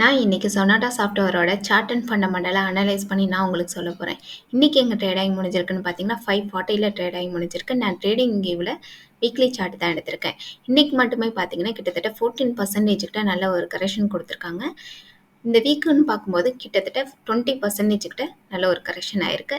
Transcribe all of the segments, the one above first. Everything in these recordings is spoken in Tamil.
நான் இன்னைக்கு சொனாட்டா சாஃப்ட்வேரோட சார்ட் அண்ட் ஃபண்டமெண்டலை அனலைஸ் பண்ணி நான் உங்களுக்கு சொல்ல போகிறேன். இன்னைக்கு எங்கள் ட்ரேட் ஆகி முடிஞ்சிருக்குன்னு பார்த்தீங்கன்னா 5:40ல் ட்ரேட் ஆகி முடிஞ்சிருக்கு. நான் ட்ரேடிங் வியூவில் வீக்லி சார்ட் தான் எடுத்திருக்கேன். இன்னைக்கு மட்டுமே பார்த்தீங்கன்னா கிட்டத்தட்ட 14% கிட்ட நல்ல ஒரு கரெக்ஷன் கொடுத்துருக்காங்க. இந்த வீக்குன்னு பார்க்கும்போது கிட்டத்தட்ட 20% கிட்ட நல்ல ஒரு கரெக்ஷன் ஆயிருக்கு.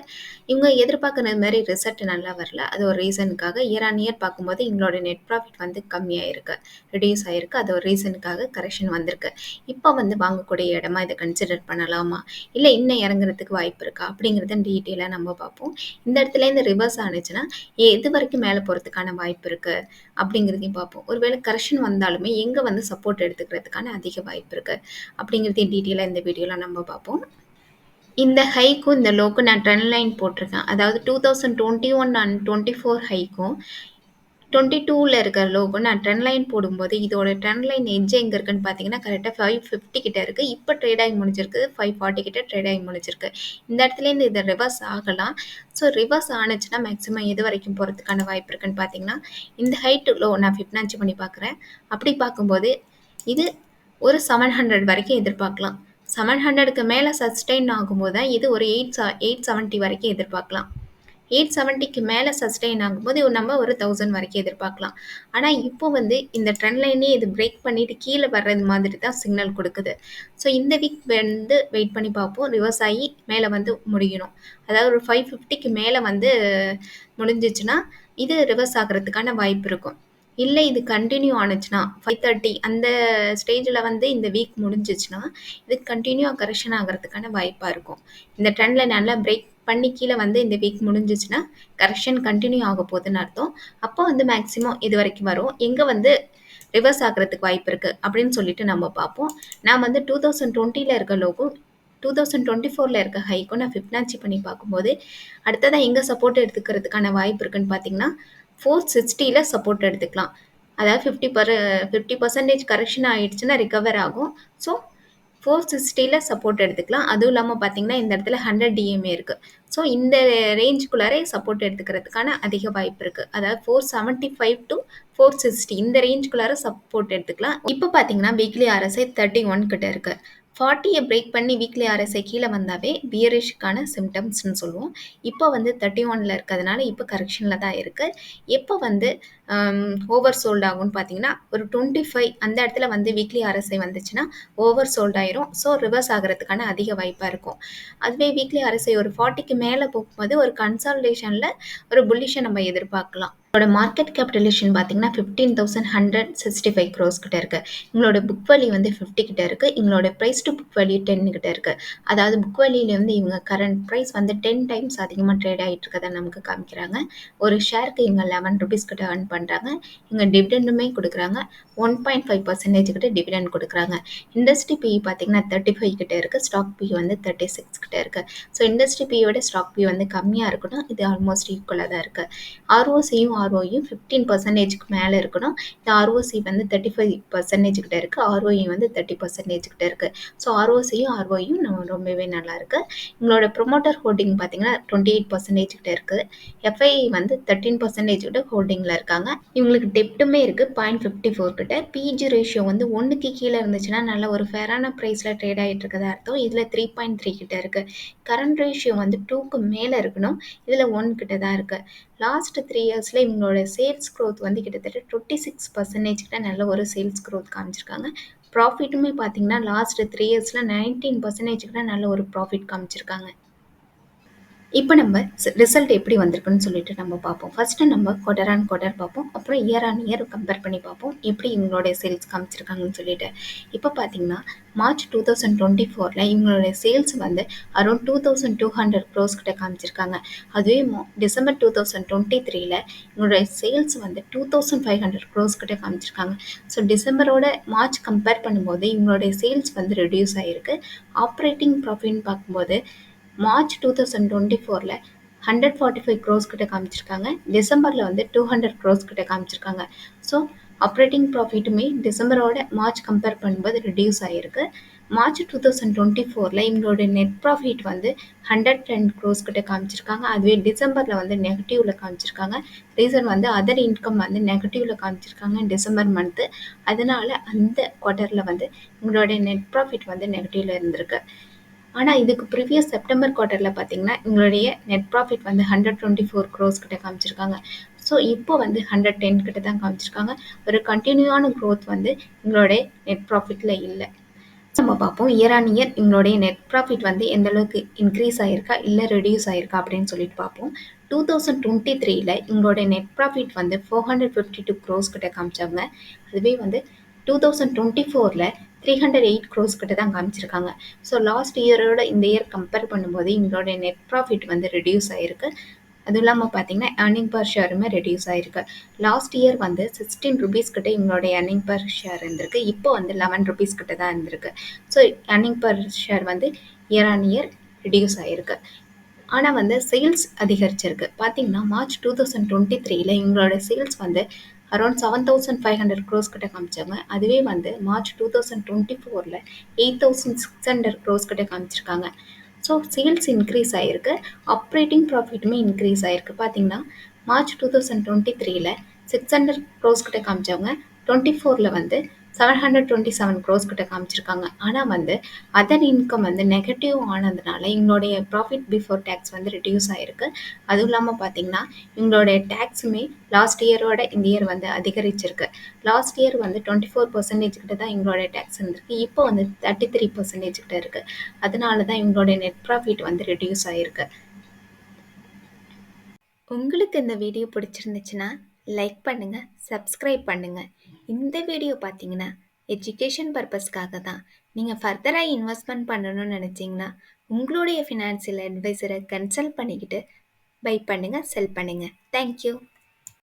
இவங்க எதிர்பார்க்குற மாதிரி ரிசல்ட் நல்லா வரல. அது ஒரு ரீசனுக்காக இயர் ஆன் இயர் பார்க்கும்போது எங்களோட நெட் ப்ராஃபிட் வந்து கம்மியாயிருக்கு, ரெடியூஸ் ஆயிருக்கு. அது ஒரு ரீசனுக்காக கரெக்ஷன் வந்திருக்கு. இப்போ வந்து வாங்கக்கூடிய இடமா இதை கன்சிடர் பண்ணலாமா, இல்லை இன்னும் இறங்குறதுக்கு வாய்ப்பு இருக்கா அப்படிங்கிறத டீட்டெயிலாக நம்ம பார்ப்போம். இந்த இடத்துல இந்த ரிவர்ஸ் ஆனிச்சுன்னா எது வரைக்கும் மேலே போகிறதுக்கான வாய்ப்பு இருக்குது அப்படிங்கிறதையும் பார்ப்போம். ஒருவேளை கரெக்ஷன் வந்தாலுமே எங்கே வந்து சப்போர்ட் எடுத்துக்கிறதுக்கான அதிக வாய்ப்பு இருக்குது அப்படிங்கிறதையும் டீட்டெயிலாக இந்த வீடியோவில் நம்ம பார்ப்போம். இந்த ஹைக்கும் இந்த லோக்கும் நான் ட்ரெண்ட் லைன் போட்டிருக்கேன். அதாவது 2021 அண்ட் 24 ஹைக்கும் 22ல இருக்கிற லோக்கும் நான் ட்ரெண்ட் லைன் போடும்போது இதோட ட்ரெண்ட் லைன் எட்ஜ் எங்கே இருக்குன்னு பார்த்தீங்கன்னா கரெக்டாக 550 கிட்ட இருக்குது. இப்போ ட்ரேட் ஆகி முடிஞ்சிருக்கு 540 கிட்ட ட்ரேட் ஆகி முடிஞ்சிருக்கு. இந்த இடத்துலேருந்து இதை ரிவர்ஸ் ஆகலாம். ஸோ ரிவர்ஸ் ஆனிச்சுன்னா மேக்ஸிமம் எது வரைக்கும் போகிறதுக்கான வாய்ப்பு இருக்குன்னு பார்த்தீங்கன்னா இந்த ஹைட்டு லோ நான் ஃபிப்னாச்சி பண்ணி பார்க்குறேன். அப்படி பார்க்கும்போது இது ஒரு 700 வரைக்கும் எதிர்பார்க்கலாம். 700க்கு மேலே சஸ்டெயின் ஆகும்போது தான் இது ஒரு 870 வரைக்கும் எதிர்பார்க்கலாம். 870க்கு மேலே சஸ்டெயின் ஆகும்போது நம்ம ஒரு 1000 வரைக்கும் எதிர்பார்க்கலாம். ஆனால் இப்போ வந்து இந்த ட்ரெண்ட் லைனே இது பிரேக் பண்ணிட்டு கீழே வர்றது மாதிரி தான் சிக்னல் கொடுக்குது. ஸோ இந்த வீக் வந்து வெயிட் பண்ணி பார்ப்போம். ரிவர்ஸ் ஆகி மேலே வந்து முடியணும். அதாவது ஒரு 550க்கு மேலே வந்து முடிஞ்சிச்சுன்னா இது ரிவர்ஸ் ஆகிறதுக்கான வாய்ப்பு இருக்கும். இல்லை இது கண்டினியூ ஆனுச்சுன்னா 530 அந்த ஸ்டேஜில் வந்து இந்த வீக் முடிஞ்சிச்சுன்னா இது கண்டினியூவாக கரெக்ஷன் ஆகிறதுக்கான வாய்ப்பாக இருக்கும். இந்த ட்ரெண்டில் நல்லா பிரேக் பண்ணி கீழே வந்து இந்த வீக் முடிஞ்சிச்சுன்னா கரெக்ஷன் கண்டினியூ ஆக போகுதுன்னு அர்த்தம். அப்போ வந்து மேக்ஸிமம் இது வரைக்கும் வரும். எங்கே வந்து ரிவர்ஸ் ஆகிறதுக்கு வாய்ப்பு இருக்குது அப்படின்னு சொல்லிட்டு நம்ம பார்ப்போம். நான் வந்து 2020ல் இருக்க லோகும் 2024ல் இருக்க ஹைக்கும் நான் ஃபிப்னாச்சி பண்ணி பார்க்கும்போது அடுத்ததான் எங்கே சப்போர்ட் எடுத்துக்கிறதுக்கான வாய்ப்பு இருக்குன்னு பார்த்தீங்கன்னா 460ல் சப்போர்ட் எடுத்துக்கலாம். அதாவது 50% கரெக்ஷன் ஆகிடுச்சுன்னா ரிகவர் ஆகும். ஸோ 460ல் சப்போர்ட் எடுத்துக்கலாம். அதுவும் இல்லாமல் பார்த்தீங்கன்னா இந்த இடத்துல 100 டிஎம்ஏ இருக்குது. ஸோ இந்த ரேஞ்சுக்குள்ளாரே சப்போர்ட் எடுத்துக்கிறதுக்கான அதிக வாய்ப்பு இருக்குது. அதாவது 475 to 460 இந்த ரேஞ்சுக்குள்ளார சப்போர்ட் எடுத்துக்கலாம். இப்போ பார்த்தீங்கன்னா வீக்லி ஆர்எஸ்ஐ 31 கிட்ட இருக்குது. 40யை பிரேக் பண்ணி வீக்லி ஆர்எஸ்ஐ கீழே வந்தாவே பியரிஷ்க்கான சிம்டம்ஸ்னு சொல்லுவோம். இப்போ வந்து 31ல் இருக்கிறதுனால இப்போ கரெக்ஷனில் தான் இருக்குது. எப்போ வந்து ஓவர் சோல்ட் ஆகும்னு பார்த்தீங்கன்னா ஒரு 25 அந்த இடத்துல வந்து வீக்லி ஆர்எஸ்ஐ வந்துச்சுன்னா ஓவர் சோல்ட் ஆயிரும். ஸோ ரிவர்ஸ் ஆகிறதுக்கான அதிக வாய்ப்பாக இருக்கும். அதுவே வீக்லி ஆர்எஸ்ஐ ஒரு 40க்கு மேலே போகும்போது ஒரு கன்சால்டேஷனில் ஒரு புல்லிஷை நம்ம எதிர்பார்க்கலாம். இதோட மார்க்கெட் கேபிட்டலேஷன் பார்த்தீங்கன்னா 15,165 crores கிட்ட இருக்குது. எங்களோட புக் வேல்யூ வந்து 50 கிட்ட இருக்குது. எங்களோட ப்ரைஸ் டு புக் வேல்யூ 10 கிட்ட இருக்குது. அதாவது புக் வேல்யூல வந்து இவங்க கரண்ட் ப்ரைஸ் வந்து 10 டைம்ஸ் அதிகமாக ட்ரேட் ஆகிட்டு இருக்கதை நமக்கு காமிக்கிறாங்க. ஒரு ஷேருக்கு இவங்க 11 rupees கிட்ட earn பண்ணுறாங்க. இவங்க டிவிடெண்டுமே கொடுக்குறாங்க. 1.5% கிட்ட டிவிடெண்ட் கொடுக்குறாங்க. இண்டஸ்ட்ரி பிஇ பார்த்தீங்கன்னா 35 கிட்ட இருக்குது. ஸ்டாக் பிஇ வந்து 36 கிட்ட இருக்குது. ஸோ இண்டஸ்ட்ரி பிஇயோட ஸ்டாக் பிஇ வந்து கம்மியாக இருக்கணும். இது ஆல்மோஸ்ட் ஈக்குவலாக தான் இருக்குது. ஆர்ஓசியும் 15%க்கு மேலே இருக்கணும். இந்த ஆர்ஓசி வந்து 35% கிட்ட இருக்குது. ஆர்ஓஇ வந்து 30% கிட்ட இருக்குது. ஸோ ஆர்ஓசியும் ஆர்ஓயும் ரொம்பவே நல்லா இருக்குது. எங்களோட ப்ரொமோட்டர் ஹோல்டிங் பார்த்தீங்கன்னா 28% கிட்ட இருக்குது. எஃப்ஐ வந்து 13% கிட்ட ஹோல்டிங்கில் இருக்காங்க. இவங்களுக்கு டெப்ட்டுமே இருக்குது 0.54 கிட்ட. பிஜி ரேஷியோ வந்து 1க்கு கீழே இருந்துச்சுன்னா நல்ல ஒரு ஃபேரான ப்ரைஸில் ட்ரேட் ஆகிட்டு இருக்கதா அர்த்தம். இதில் 3.3 கிட்ட இருக்குது. கரண்ட் ரேஷியோ வந்து 2க்கு மேலே இருக்கணும். இதில் 1 கிட்ட தான் இருக்குது. லாஸ்ட் 3 இயர்ஸில் இவங்களோட சேல்ஸ் க்ரோத் வந்து கிட்டத்தட்ட 26% கிட்ட நல்ல ஒரு சேல்ஸ் க்ரோத் காமிச்சிருக்காங்க. ப்ராஃபிட்டுமே பார்த்தீங்கன்னா லாஸ்ட் 3 இயர்ஸில் 19% கிட்ட நல்ல ஒரு ப்ராஃபிட் காமிச்சிருக்காங்க. இப்போ நம்ம ரிசல்ட் எப்படி வந்திருக்குன்னு சொல்லிட்டு நம்ம பார்ப்போம். ஃபஸ்ட்டு நம்ம குவார்டர் ஆன் குவார்டர் பார்ப்போம். அப்புறம் இயர் ஆன் இயர் கம்பேர் பண்ணி பார்ப்போம் எப்படி இவங்களுடைய சேல்ஸ் காமிச்சிருக்காங்கன்னு சொல்லிட்டு. இப்போ பார்த்தீங்கன்னா மார்ச் 2024ல் இவங்களுடைய சேல்ஸ் வந்து அரௌண்ட் 2200 crores கிட்ட காமிச்சிருக்காங்க. அதுவே டிசம்பர் 2023ல் இவங்களுடைய சேல்ஸ் வந்து 2500 crores கிட்ட காமிச்சிருக்காங்க. ஸோ டிசம்பரோட மார்ச் கம்பேர் பண்ணும்போது இவங்களுடைய சேல்ஸ் வந்து ரெடியூஸ் ஆகிருக்கு. ஆப்ரேட்டிங் ப்ராஃபிட்னு பார்க்கும்போது மார்ச் 2024ல் 145 crores கிட்ட காமிச்சிருக்காங்க. டிசம்பரில் வந்து 200 crores கிட்ட காமிச்சிருக்காங்க. ஸோ ஆப்ரேட்டிங் ப்ராஃபிட்டுமே டிசம்பரோட மார்ச் கம்பேர் பண்ணும்போது ரெடியூஸ் ஆகிருக்கு. மார்ச் 2024ல் இவங்களோட நெட் ப்ராஃபிட் வந்து 110 க்ரோஸ் கிட்ட காமிச்சிருக்காங்க. அதுவே டிசம்பரில் வந்து நெகட்டிவ்ல காமிச்சிருக்காங்க. ரீசன் வந்து அதர் இன்கம் வந்து நெகட்டிவ்ல காமிச்சிருக்காங்க டிசம்பர் மந்த்து. அதனால அந்த குவார்ட்டரில் வந்து இவங்களோட நெட் ப்ராஃபிட் வந்து நெகட்டிவ்ல இருந்திருக்கு. ஆனால் இதுக்கு ப்ரீவியஸ் செப்டம்பர் குவார்ட்டரில் பார்த்தீங்கன்னா எங்களுடைய நெட் ப்ராஃபிட் வந்து 124 க்ரோஸ் கிட்ட காமிச்சிருக்காங்க. ஸோ இப்போ வந்து 110 கிட்ட தான் காமிச்சிருக்காங்க. ஒரு கண்டினியூவான க்ரோத் வந்து எங்களுடைய நெட் ப்ராஃபிட்டில் இல்லை. நம்ம பார்ப்போம் இயர் ஆன் இயர் எங்களுடைய நெட் ப்ராஃபிட் வந்து எந்த அளவுக்கு இன்க்ரீஸ் ஆயிருக்கா இல்லை ரெடியூஸ் ஆயிருக்கா அப்படின்னு சொல்லிட்டு பார்ப்போம். 2023ல் எங்களுடைய நெட் ப்ராஃபிட் வந்து 452 க்ரோஸ் கிட்ட காமிச்சாங்க. அதுவே வந்து 2024ல் 308 க்ரோஸ் கிட்ட தான் காமிச்சிருக்காங்க. ஸோ லாஸ்ட் இயரோட இந்த இயர் கம்பேர் பண்ணும்போது எங்களுடைய நெட் ப்ராஃபிட் வந்து ரெடியூஸ் ஆயிருக்கு. அதுவும் இல்லாமல் பார்த்தீங்கன்னா ஏர்னிங் பர் ஷேருமே ரெடியூஸ் ஆயிருக்கு. லாஸ்ட் இயர் வந்து 16 ருபீஸ் கிட்ட எங்களோட ஏர்னிங் பர் ஷேர் இருந்திருக்கு. இப்போ வந்து 11 ருபீஸ் கிட்ட தான் இருந்திருக்கு. ஸோ ஏர்னிங் பர் ஷேர் வந்து இயர் ஆன் இயர் ரெடியூஸ் ஆயிருக்கு. ஆனால் வந்து சேல்ஸ் அதிகரிச்சிருக்கு. பார்த்தீங்கன்னா மார்ச் 2023ல் எங்களோட சேல்ஸ் வந்து அரௌண்ட் 7500 க்ரோஸ் கிட்ட காமிச்சாங்க. அதுவே வந்து மார்ச் 2024ல் 8600 க்ரோஸ் கிட்ட காமிச்சிருக்காங்க. ஸோ சேல்ஸ் இன்க்ரீஸ் ஆகிருக்கு. ஆப்ரேட்டிங் ப்ராஃபிட்டுமே இன்க்ரீஸ் ஆகிருக்கு. பார்த்தீங்கன்னா மார்ச் 2023ல் 600 க்ரோஸ் கிட்ட காமிச்சவங்க 24ல் வந்து 727 க்ரோஸ் கிட்ட காமிச்சிருக்காங்க. ஆனால் வந்து அதர் இன்கம் வந்து நெகட்டிவ் ஆனதுனால எங்களுடைய ப்ராஃபிட் பிஃபோர் டேக்ஸ் வந்து ரெடியூஸ் ஆகிருக்கு. அதுவும் இல்லாமல் பார்த்தீங்கன்னா எங்களுடைய டேக்ஸுமே லாஸ்ட் இயரோட இந்த இயர் வந்து அதிகரிச்சிருக்கு. லாஸ்ட் இயர் வந்து 24% கிட்ட தான் எங்களுடைய டேக்ஸ் இருந்திருக்கு. இப்போ வந்து 33% கிட்ட இருக்குது. அதனால தான் எங்களுடைய நெட் ப்ராஃபிட் வந்து ரெடியூஸ் ஆகிருக்கு. உங்களுக்கு இந்த வீடியோ பிடிச்சிருந்துச்சுன்னா லைக் பண்ணுங்கள், சப்ஸ்கிரைப் பண்ணுங்கள். இந்த வீடியோ பார்த்தீங்கன்னா எஜுகேஷன் பர்பஸ்க்காக தான். நீங்கள் ஃபர்தராக இன்வெஸ்ட்மெண்ட் பண்ணணும்னு நினச்சிங்கன்னா உங்களுடைய ஃபினான்சியல் அட்வைசரை கன்சல்ட் பண்ணிக்கிட்டு பை பண்ணுங்கள், செல் பண்ணுங்கள். தேங்க்யூ.